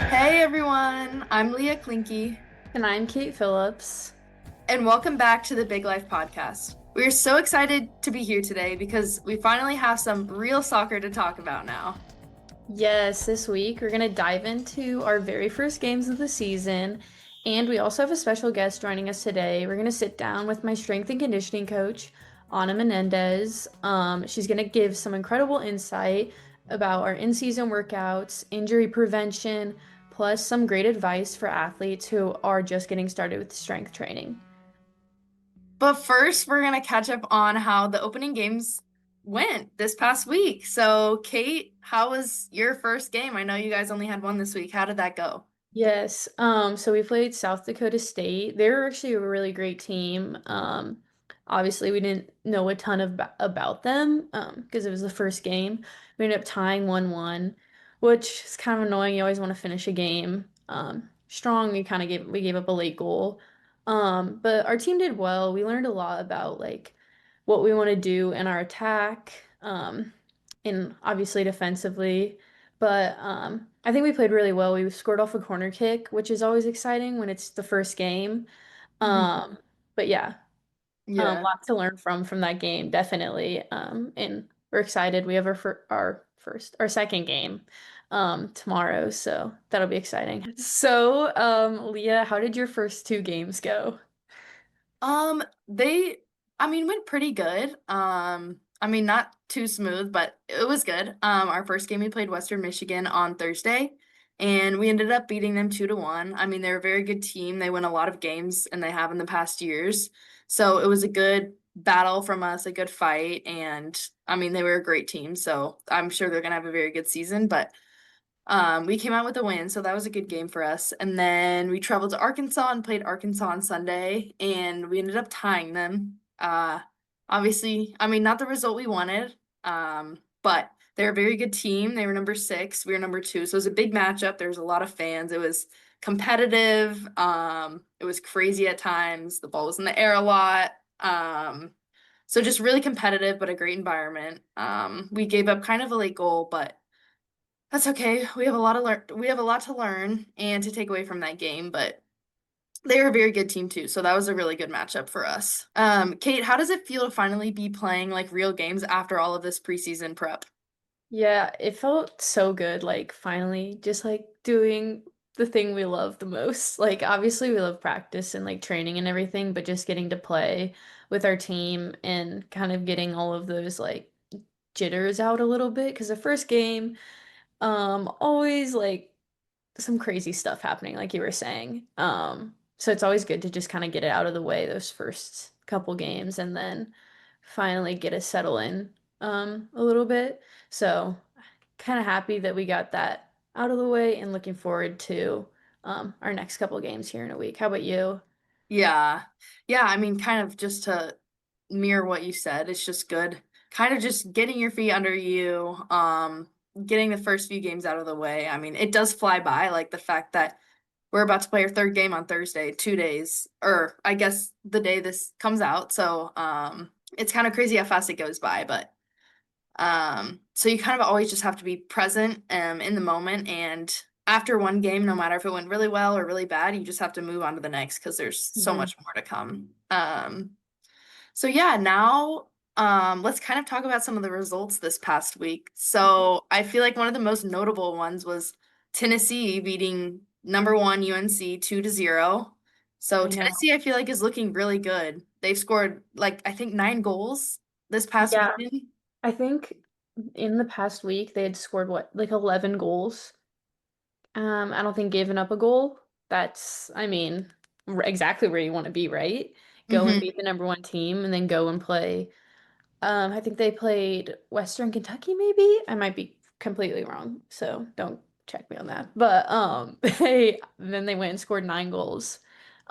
Hey everyone, I'm Leah Klinke, And I'm Kate Phillips. and welcome back to the Big Life Podcast. We are so excited to be here today because we finally have some real soccer to talk about now. Yes, this week we're going to dive into our very first games of the season. And we also have a special guest joining us today. We're going to sit down with my strength and conditioning coach, Ana Menendez. She's going to give some incredible insight about our in season workouts, injury prevention, plus some great advice for athletes who are just getting started with strength training. But first, we're going to catch up on how the opening games went this past week. So, Kate, how was your first game? I know you guys only had one this week. How did that go? Yes. So we played South Dakota State. They were actually a really great team. Obviously we didn't know a ton of about them because it was the first game. We ended up tying 1-1, which is kind of annoying. You always want to finish a game strong. We gave up a late goal. But our team did well. We learned a lot about like what we want to do in our attack, and obviously defensively. But I think we played really well. We scored off a corner kick, which is always exciting when it's the first game. Mhm. Um, but yeah, Yeah. lots to learn from that game, definitely. And we're excited. We have our second game tomorrow, so that'll be exciting. So, Leah, how did your first two games go? They, I mean, went pretty good. I mean, not too smooth, but it was good. Our first game we played Western Michigan on Thursday, and we ended up beating them 2-1. I mean, they're a very good team. They win a lot of games, and they have in the past years. So it was a good battle from us, a good fight, and I mean, they were a great team. So I'm sure they're gonna have a very good season, but. We came out with a win, so that was a good game for us. And then we traveled to Arkansas and played Arkansas on Sunday, and we ended up tying them. Obviously, I mean, not the result we wanted, but they're a very good team. They were number six, we were number two, so it was a big matchup. There was a lot of fans. It was competitive. It was crazy at times. The ball was in the air a lot. So just really competitive, but a great environment. We gave up kind of a late goal, but that's okay. We have a lot to learn and to take away from that game, but they're a very good team too. So that was a really good matchup for us. Kate, how does it feel to finally be playing like real games after all of this preseason prep? Yeah, it felt so good, like finally just like doing the thing we love the most. Like obviously we love practice and like training and everything, but just getting to play with our team and kind of getting all of those like jitters out a little bit. Because the first game, always like some crazy stuff happening, like you were saying. So it's always good to just kind of get it out of the way those first couple games and then finally get it settle in a little bit. So kind of happy that we got that out of the way and looking forward to our next couple games here in a week. How about you? Yeah. Yeah, I mean, kind of just to mirror what you said, it's just good. Kind of just getting your feet under you, getting the first few games out of the way. I mean, it does fly by, like the fact that we're about to play our third game on Thursday, 2 days, or I guess the day this comes out. So, it's kind of crazy how fast it goes by, but so you kind of always just have to be present in the moment. And after one game, no matter if it went really well or really bad, you just have to move on to the next because there's so Mhm. much more to come. So yeah, now let's kind of talk about some of the results this past week. So I feel like one of the most notable ones was Tennessee beating number one UNC 2-0. So I know. Tennessee, I feel like, is looking really good. They've scored like I think 9 goals this past Yeah, weekend. I think in the past week they had scored what, like 11 goals. I don't think giving up a goal, that's, I mean, exactly where you want to be, right? Go and Hmm. beat the number one team and then go and play. I think they played Western Kentucky, maybe. I might be completely wrong, so don't check me on that. But they went and scored 9 goals.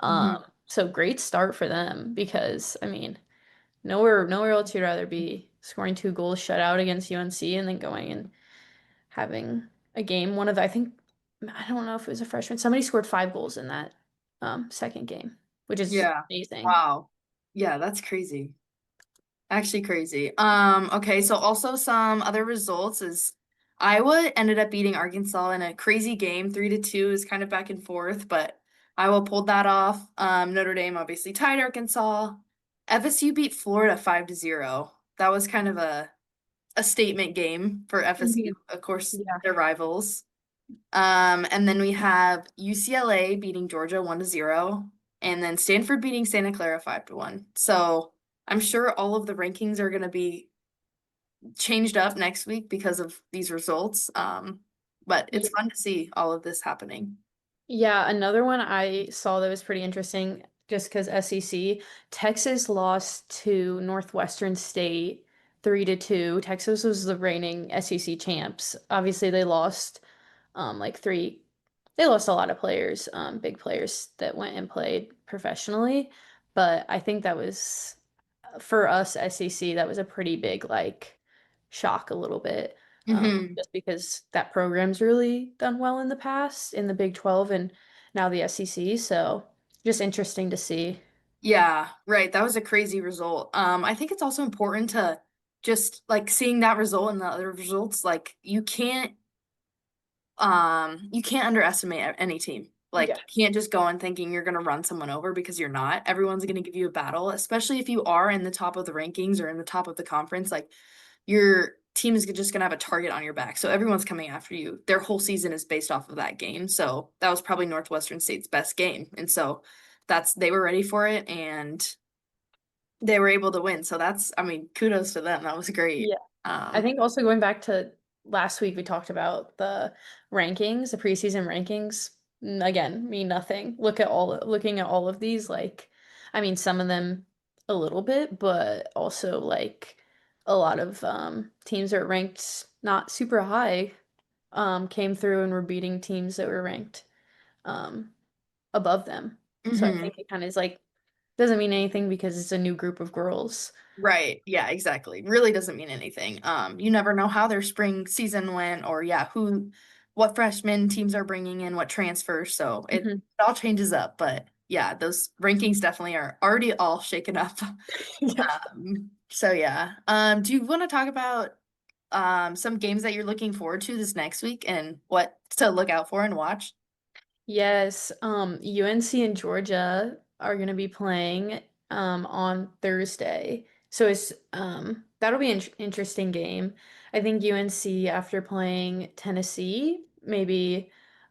Hmm. So great start for them because I mean, nowhere else you'd rather be scoring 2 goals shut out against UNC and then going and having a game. I think, I don't know if it was a freshman. Somebody scored 5 goals in that second game, which is Yeah. amazing. Wow. Yeah, that's crazy. Actually crazy. Okay, so also some other results is Iowa ended up beating Arkansas in a crazy game, 3-2. Is kind of back and forth, but Iowa pulled that off. Notre Dame obviously tied Arkansas. FSU beat Florida 5-0. That was kind of a statement game for FSU. Mhm. Of course, Yeah. they're rivals. And then we have UCLA beating Georgia 1-0, and then Stanford beating Santa Clara 5-1. So I'm sure all of the rankings are going to be changed up next week because of these results. But it's fun to see all of this happening. Yeah, another one I saw that was pretty interesting just because SEC, Texas lost to Northwestern State 3-2. Texas was the reigning SEC champs. Obviously, they lost like three they lost a lot of players, big players that went and played professionally, but I think that was for us SEC, that was a pretty big like shock a little bit. Hmm. Just because that program's really done well in the past in the Big 12 and now the SEC. So just interesting to see. Yeah, right. That was a crazy result. I think it's also important to just like seeing that result and the other results, like you can't underestimate any team. Like Yeah. you can't just go in thinking you're gonna run someone over because you're not. Everyone's gonna give you a battle, especially if you are in the top of the rankings or in the top of the conference. Like your team is just gonna have a target on your back. So everyone's coming after you. Their whole season is based off of that game. So that was probably Northwestern State's best game. And so they were ready for it and they were able to win. So I mean, kudos to them. That was great. Yeah. I Um, think also going back to last week, we talked about the rankings, the preseason rankings. Again, mean nothing. Looking at all of these, like, I mean, some of them a little bit, but also like a lot of teams that are ranked not super high came through and were beating teams that were ranked um, above them. So I mhm. think it kind of is like doesn't mean anything because it's a new group of girls. Right. Yeah, exactly. Really doesn't mean anything. You never know how their spring season went or yeah, what freshmen teams are bringing in, what transfers. So it Mhm. all changes up, but yeah, those rankings definitely are already all shaken up. Yeah. So yeah. Do you want to talk about some games that you're looking forward to this next week and what to look out for and watch? Yes, UNC and Georgia are going to be playing on Thursday. So it's that'll be an interesting game. I think UNC after playing Tennessee maybe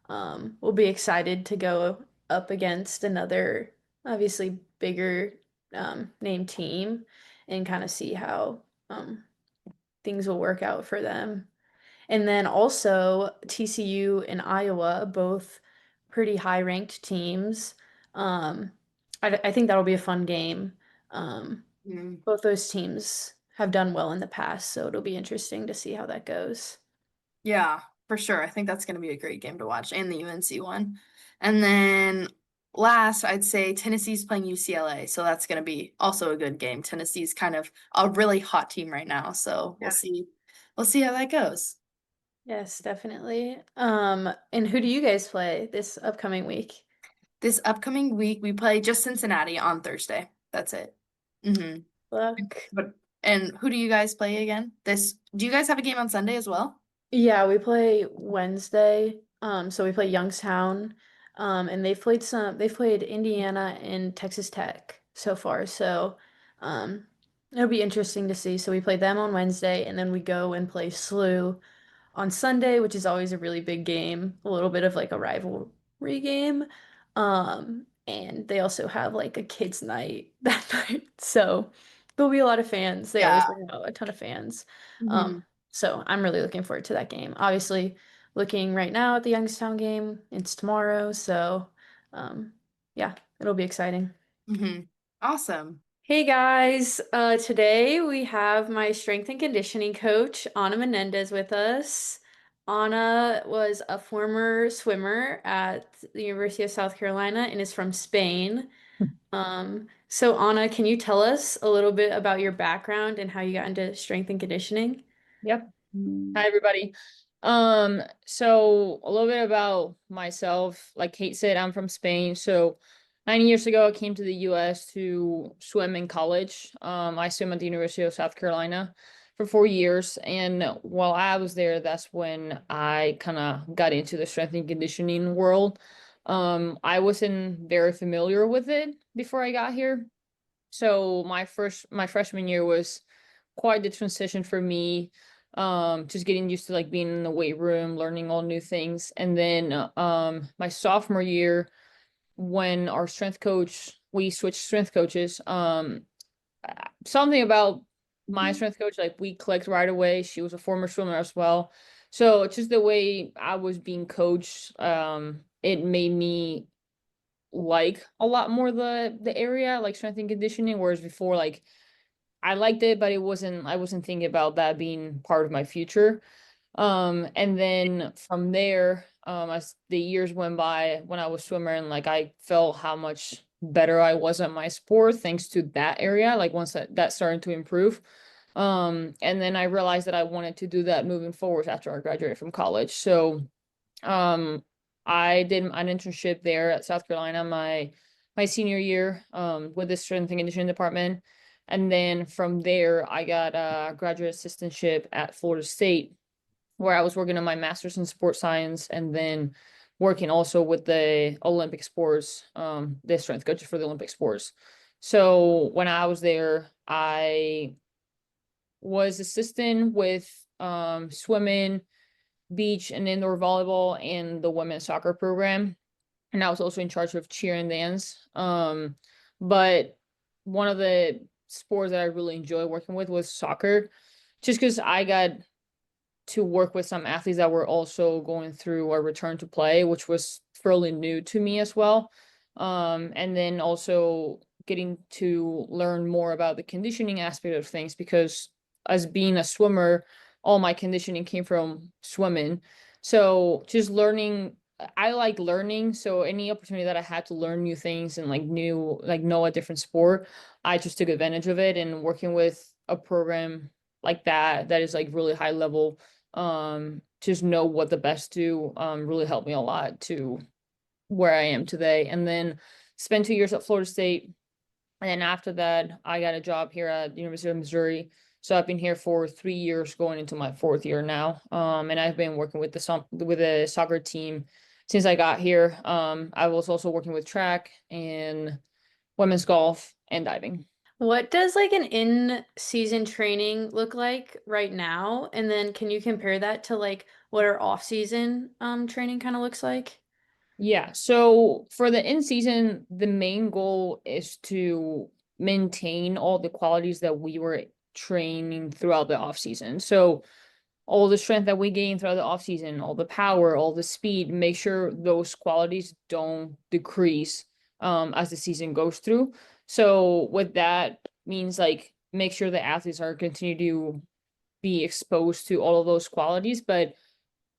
will be excited to go up against another obviously bigger named team and kind of see how things will work out for them. And then also TCU and Iowa, both pretty high ranked teams. Um, I think that'll be a fun game. Um, Mm. both those teams have done well in the past, so it'll be interesting to see how that goes. Yeah, for sure. I think that's going to be a great game to watch and the UNC one. And then last, I'd say Tennessee's playing UCLA, so that's going to be also a good game. Tennessee's kind of a really hot team right now, so we'll Yeah. see. We'll see how that goes. Yes, definitely. And who do you guys play this upcoming week? This upcoming week, we play just Cincinnati on Thursday. That's it. Mm-hmm. Luck. But and who do you guys play again? Do you guys have a game on Sunday as well? Yeah, we play Wednesday. So we play Youngstown. And they've played Indiana and Texas Tech so far. So it'll be interesting to see. So we play them on Wednesday and then we go and play SLU on Sunday, which is always a really big game, a little bit of like a rivalry game. And they also have like a kids' night that night. So there'll be a lot of fans. They Yeah. always bring out a ton of fans. Hmm. Um, so I'm really looking forward to that game. Obviously, looking right now at the Youngstown game, it's tomorrow. So um, yeah, it'll be exciting. Hmm. Awesome. Hey guys, today we have my strength and conditioning coach, Ana Menendez, with us. Ana was a former swimmer at the University of South Carolina and is from Spain. So Ana, can you tell us a little bit about your background and how you got into strength and conditioning? Yep. Hi, everybody. So a little bit about myself. Like Kate said, I'm from Spain. So 9 years ago, I came to the US to swim in college. I swim at the University of South Carolina. for 4 years. And while I was there, that's when I kind of got into the strength and conditioning world. I wasn't very familiar with it before I got here. So my freshman year was quite the transition for me. Just getting used to like being in the weight room, learning all new things. And then my sophomore year, when our strength coach, we switched strength coaches, something about my strength coach, like we clicked right away. She was a former swimmer as well. So just the way I was being coached, it made me like a lot more the area, like strength and conditioning, whereas before, like I liked it, but I wasn't thinking about that being part of my future. And then from there, as the years went by, when I was swimming, like I felt how much better I was at my sport thanks to that area. Like once that started to improve. And then I realized that I wanted to do that moving forward after I graduated from college. So, um, I did an internship there at South Carolina my senior year, with the strength and conditioning department. And then from there, I got a graduate assistantship at Florida State, where I was working on my master's in sports science and then working also with the Olympic sports, the strength coaches for the Olympic sports. So when I was there, I was assistant with swimming, beach, and indoor volleyball and the women's soccer program. And I was also in charge of cheer and dance. But one of the sports that I really enjoy working with was soccer, just because I got to work with some athletes that were also going through a return to play, which was fairly new to me as well. And then also getting to learn more about the conditioning aspect of things, because as being a swimmer, all my conditioning came from swimming. So just learning, I like learning. So any opportunity that I had to learn new things and like know a different sport, I just took advantage of it. And working with a program like that is like really high level, just know what the best do, really helped me a lot to where I am today. And then spent 2 years at Florida State. And then after that, I got a job here at the University of Missouri. So I've been here for 3 years, going into my fourth year now. And I've been working with the soccer team since I got here. I was also working with track and women's golf and diving. What does like an in-season training look like right now? And then can you compare that to like what our off-season training kind of looks like? Yeah. So for the in season, the main goal is to maintain all the qualities that we were training throughout the off season. So all the strength that we gain throughout the off season, all the power, all the speed, make sure those qualities don't decrease as the season goes through. So with that means like make sure the athletes are continue to be exposed to all of those qualities, but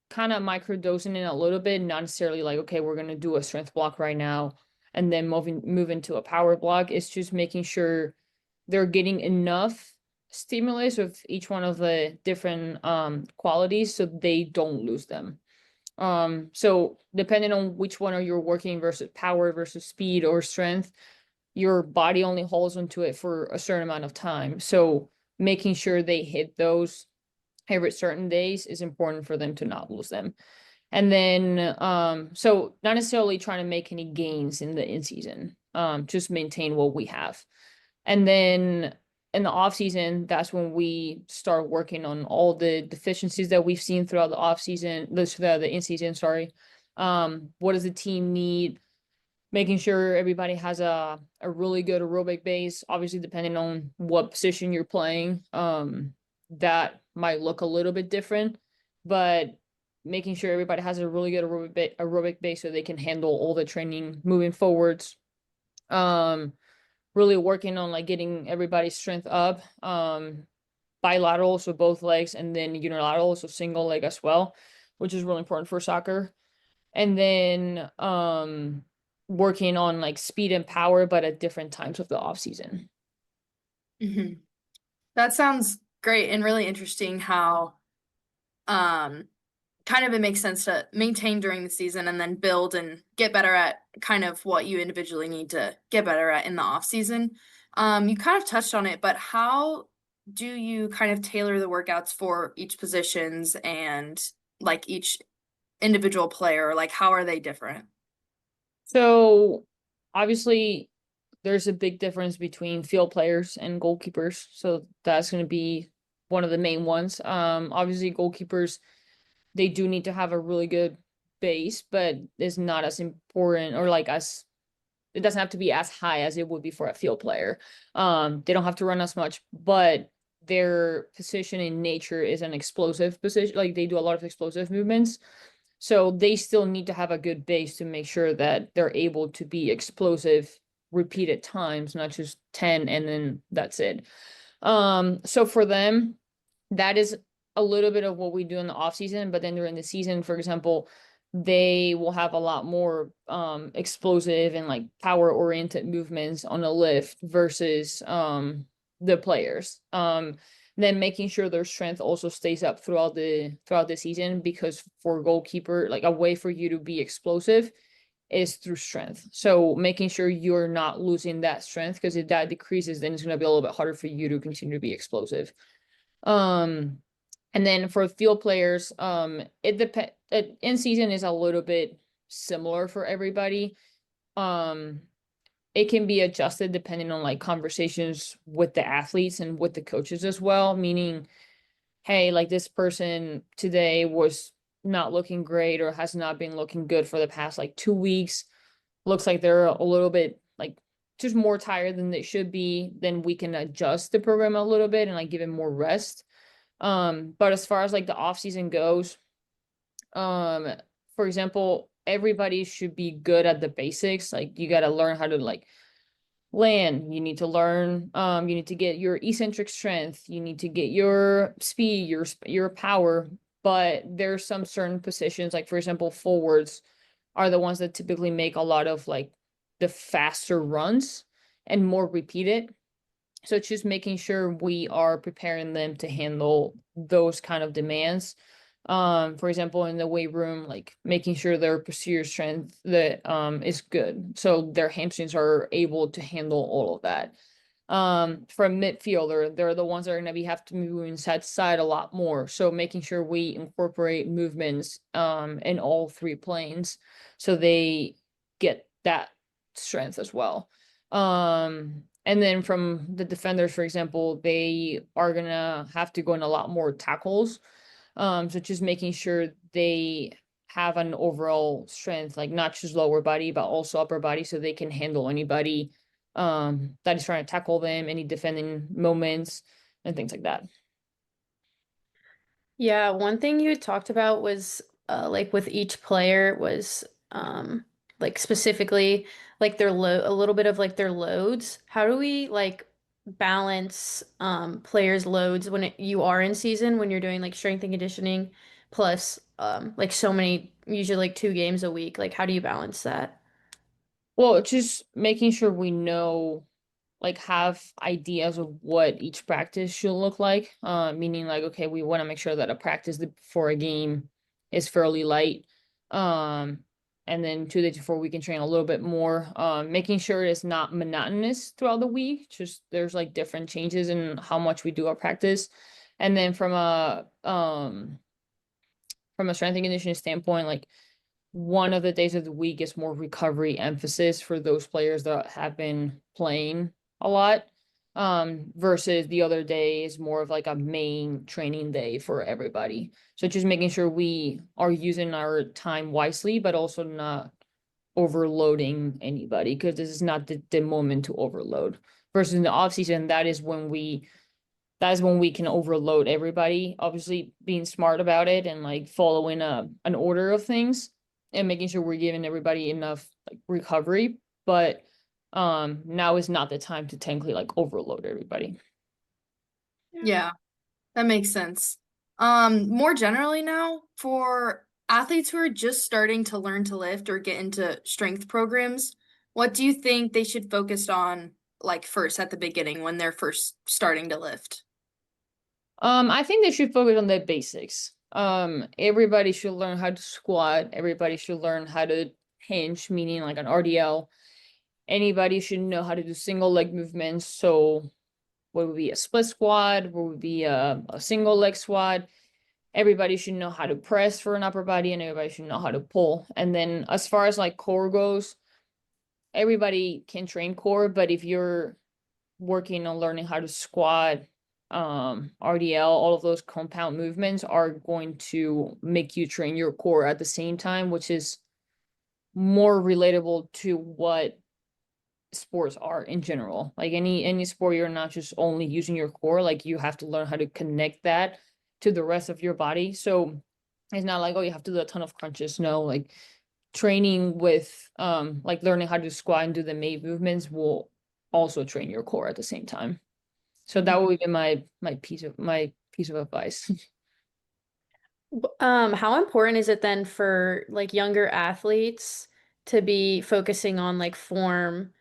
kind of microdosing in a little bit, not necessarily like, okay, we're gonna do a strength block right now and then move into a power block. It's just making sure they're getting enough stimulus with each one of the different qualities so they don't lose them. So depending on which one are you working versus power versus speed or strength, your body only holds onto it for a certain amount of time. So making sure they hit those every certain days is important for them to not lose them. And then so not necessarily trying to make any gains in the in season, just maintain what we have. And then in the off season, that's when we start working on all the deficiencies that we've seen throughout the off season, the in season, sorry. What does the team need? Making sure everybody has a really good aerobic base, obviously depending on what position you're playing. That might look a little bit different, but making sure everybody has a really good aerobic base so they can handle all the training moving forwards. Really working on like getting everybody's strength up. Bilateral, so both legs, and then unilateral, so single leg as well, which is really important for soccer. And then working on like speed and power, but at different times of the off season. Mhm. That sounds great and really interesting how kind of it makes sense to maintain during the season and then build and get better at kind of what you individually need to get better at in the off season. You kind of touched on it, but how do you kind of tailor the workouts for each positions and like each individual player? Like, how are they different? So obviously there's a big difference between field players and goalkeepers. So that's going to be one of the main ones. Obviously goalkeepers, they do need to have a really good base, but it's not as important or like as it doesn't have to be as high as it would be for a field player. They don't have to run as much, but their position in nature is an explosive position. Like they do a lot of explosive movements. So they still need to have a good base to make sure that they're able to be explosive repeated times, not just 10 and then that's it. So for them, that is a little bit of what we do in the off season, but then during the season, for example, they will have a lot more explosive and like power oriented movements on a lift versus the players. Then making sure their strength also stays up throughout the season, because for goalkeeper, like a way for you to be explosive is through strength. So making sure you're not losing that strength, because if that decreases, then it's going to be a little bit harder for you to continue to be explosive. Um, and then for field players, it depends. In season is a little bit similar for everybody. Um, it can be adjusted depending on like conversations with the athletes and with the coaches as well. Meaning, hey, like this person today was not looking great or has not been looking good for the past like 2 weeks. Looks like they're a little bit like just more tired than they should be. Then we can adjust the program a little bit and like give them more rest. But as far as like the off season goes, um, for example, everybody should be good at the basics. Like you got to learn how to like land. You need to learn. You need to get your eccentric strength. You need to get your speed, your power. But there's some certain positions, like for example, forwards are the ones that typically make a lot of like the faster runs and more repeated. So it's just making sure we are preparing them to handle those kind of demands. For example, in the weight room, like making sure their posterior strength that is good. So their hamstrings are able to handle all of that. For a midfielder, they're the ones that are gonna have to move side to side a lot more. So making sure we incorporate movements in all three planes so they get that strength as well. And then from the defenders, for example, they are gonna have to go in a lot more tackles. So just making sure they have an overall strength, like not just lower body, but also upper body, so they can handle anybody that is trying to tackle them, any defending moments and things like that. Yeah, one thing you had talked about was like with each player was like specifically like their load, a little bit of like their loads. How do we like balance players' loads when you are in season, when you're doing like strength and conditioning plus like so many, usually like 2 games a week? Like how do you balance that? Well, just making sure we know, like have ideas of what each practice should look like. Meaning like, okay, we want to make sure that a practice before a game is fairly light. Um, and then 2 days before we can train a little bit more. Making sure it's not monotonous throughout the week. Just there's like different changes in how much we do our practice. And then from a strength and conditioning standpoint, like one of the days of the week is more recovery emphasis for those players that have been playing a lot. Versus the other day is more of like a main training day for everybody. So just making sure we are using our time wisely, but also not overloading anybody, because this is not the moment to overload. Versus in the off season, that is when we can overload everybody. Obviously, being smart about it and like following an order of things and making sure we're giving everybody enough like recovery. But now is not the time to technically like overload everybody. Yeah, that makes sense. More generally now, for athletes who are just starting to learn to lift or get into strength programs, what do you think they should focus on like first at the beginning when they're first starting to lift? I think they should focus on the basics. Everybody should learn how to squat. Everybody should learn how to hinge, meaning like an RDL. Anybody should know how to do single leg movements. So what would be a split squat, what would be a single leg squat. Everybody should know how to press for an upper body, and everybody should know how to pull. And then as far as like core goes, everybody can train core, but if you're working on learning how to squat, RDL, all of those compound movements are going to make you train your core at the same time, which is more relatable to what sports are in general. Like any sport, you're not just only using your core, like you have to learn how to connect that to the rest of your body. So it's not like, oh, you have to do a ton of crunches. No, like training with like learning how to squat and do the main movements will also train your core at the same time. So that would be my piece of advice. How important is it then for like younger athletes to be focusing on like form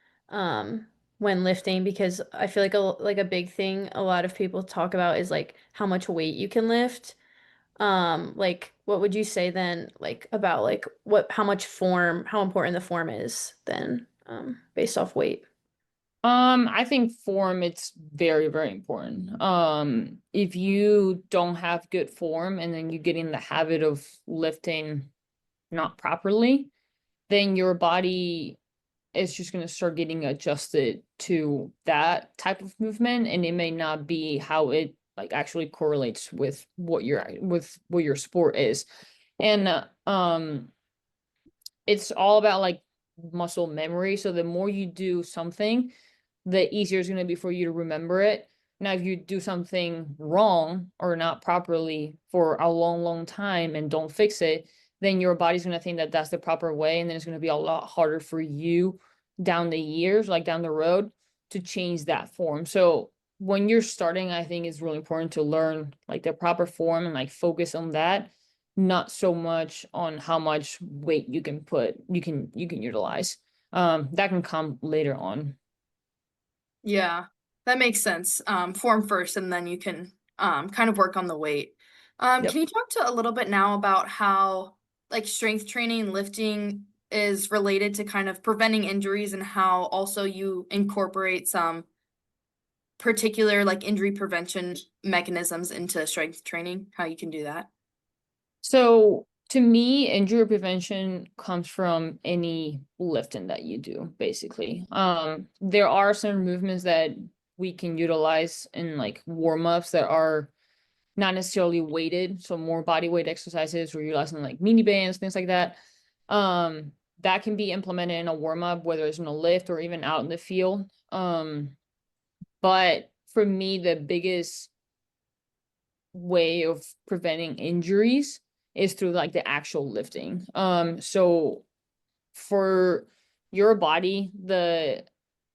when lifting? Because I feel like a big thing a lot of people talk about is like how much weight you can lift. Like what would you say then like about like how important the form is then based off weight? I think form, it's very, very important. If you don't have good form and then you get in the habit of lifting not properly, then your body is just going to start getting adjusted to that type of movement, and it may not be how it like actually correlates with what your sport is. And it's all about like muscle memory. So the more you do something, the easier it's going to be for you to remember it. Now, if you do something wrong or not properly for a long, long time and don't fix it, then your body's going to think that that's the proper way. And then it's going to be a lot harder for you down the years, like down the road, to change that form. So when you're starting, I think it's really important to learn like the proper form and like focus on that, not so much on how much weight you can utilize. That can come later on. Yeah, that makes sense. Form first, and then you can kind of work on the weight. Yep. Can you talk to a little bit now about how like strength training and lifting is related to kind of preventing injuries and how also you incorporate some particular like injury prevention mechanisms into strength training, how you can do that? So to me, injury prevention comes from any lifting that you do, basically. There are certain movements that we can utilize in like warm-ups that are not necessarily weighted, so more body weight exercises. We're utilizing like mini bands, things like that. That can be implemented in a warm-up, whether it's in a lift or even out in the field. But for me, the biggest way of preventing injuries is through like the actual lifting. So for your body,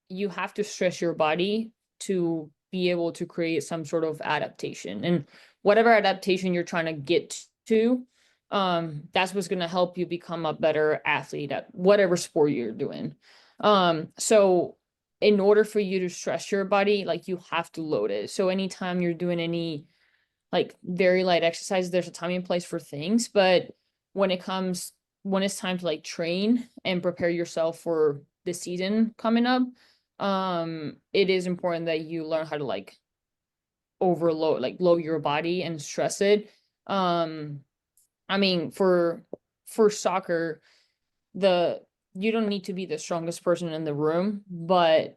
you have to stress your body to be able to create some sort of adaptation. And whatever adaptation you're trying to get to, that's what's going to help you become a better athlete at whatever sport you're doing. So in order for you to stress your body, like you have to load it. So anytime you're doing any like very light exercises, there's a time and place for things, but when it's time to like train and prepare yourself for the season coming up, it is important that you learn how to like overload, like load your body and stress it. I mean, for soccer, the you don't need to be the strongest person in the room, but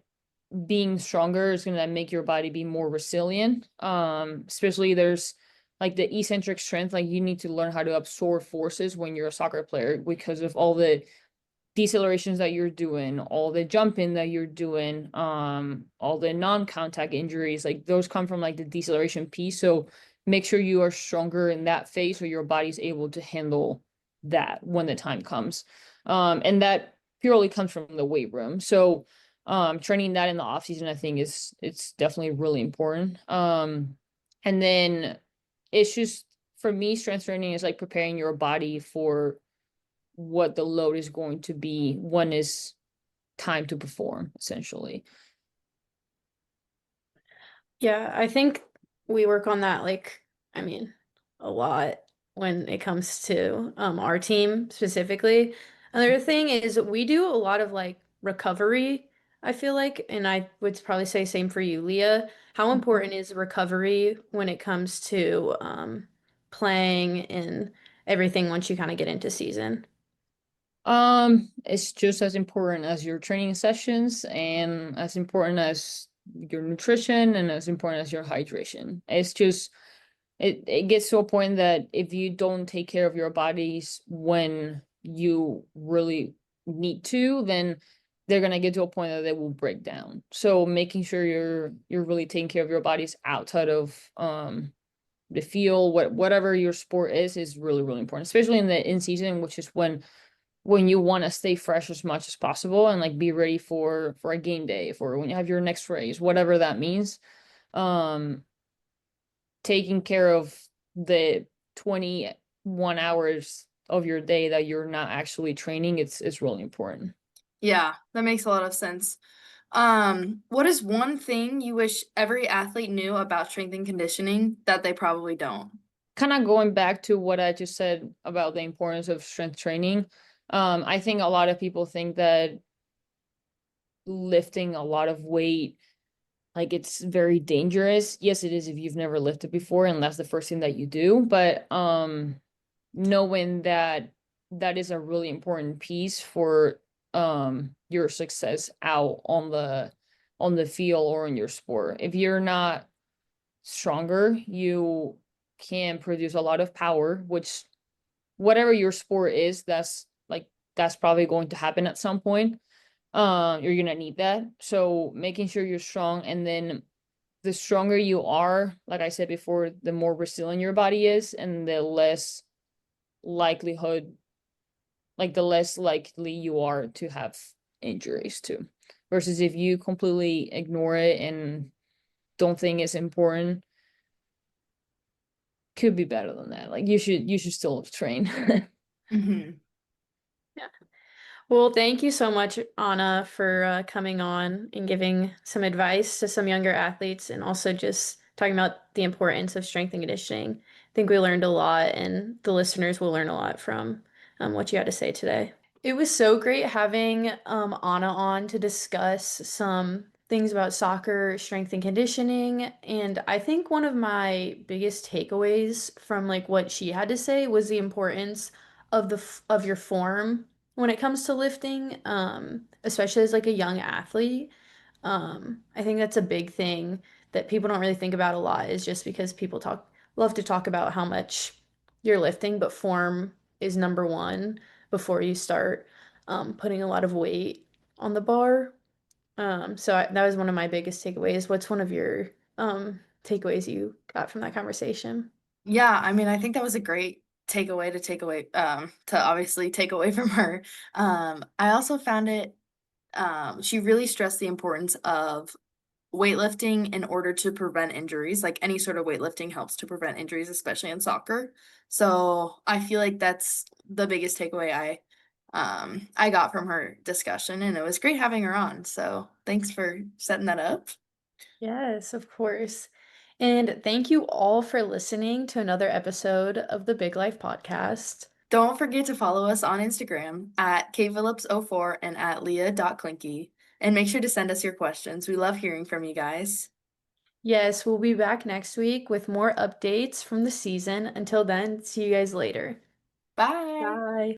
being stronger is going to make your body be more resilient. Especially there's like the eccentric strength, like you need to learn how to absorb forces when you're a soccer player because of all the decelerations that you're doing, all the jumping that you're doing, all the non-contact injuries, like those come from like the deceleration piece. So make sure you are stronger in that phase so your body's able to handle that when the time comes. And that purely comes from the weight room. So training that in the off season, I think it's definitely really important. And then it's just for me, strength training is like preparing your body for what the load is going to be when it's time to perform, essentially. Yeah, I think we work on that like I mean a lot when it comes to our team specifically. Another thing is we do a lot of like recovery I feel like, and I would probably say same for you, Leah. How important is recovery when it comes to playing and everything once you kind of get into season? It's just as important as your training sessions and as important as your nutrition and as important as your hydration. It's just it gets to a point that if you don't take care of your bodies when you really need to, then they're gonna get to a point that they will break down. So making sure you're really taking care of your bodies outside of the field, whatever your sport is really, really important, especially in the in season, which is when you want to stay fresh as much as possible and like be ready for a game day, for when you have your next race, whatever that means. Um, taking care of the 21 hours of your day that you're not actually training, it's really important. Yeah, that makes a lot of sense. What is one thing you wish every athlete knew about strength and conditioning that they probably don't? Kind of going back to what I just said about the importance of strength training. I think a lot of people think that lifting a lot of weight, like it's very dangerous. Yes, it is if you've never lifted before and that's the first thing that you do, but knowing that that is a really important piece for your success out on the field or in your sport. If you're not stronger, you can produce a lot of power, which whatever your sport is, that's probably going to happen at some point. You're gonna need that. So making sure you're strong, and then the stronger you are, like I said before, the more resilient your body is, and the less likelihood, like the less likely you are to have injuries too. Versus if you completely ignore it and don't think it's important, could be better than that. Like you should still train. Hmm. Yeah. Well, thank you so much, Anna, for coming on and giving some advice to some younger athletes and also just talking about the importance of strength and conditioning. I think we learned a lot, and the listeners will learn a lot from what you had to say today. It was so great having Anna on to discuss some things about soccer, strength and conditioning. And I think one of my biggest takeaways from like what she had to say was the importance of of your form when it comes to lifting, especially as like a young athlete. I think that's a big thing that people don't really think about a lot is just because people love to talk about how much you're lifting, but form is number one before you start putting a lot of weight on the bar. That was one of my biggest takeaways. What's one of your takeaways you got from that conversation? Yeah, I mean, I think that was a great takeaway to take away, to obviously take away from her. I also found it, she really stressed the importance of weightlifting in order to prevent injuries. Like any sort of weightlifting helps to prevent injuries, especially in soccer. So I feel like that's the biggest takeaway I got from her discussion, and it was great having her on. So thanks for setting that up. Yes, of course. And thank you all for listening to another episode of the Big Life Podcast. Don't forget to follow us on Instagram at kphillips04 and at leah.klenke. And make sure to send us your questions. We love hearing from you guys. Yes, we'll be back next week with more updates from the season. Until then, see you guys later. Bye. Bye.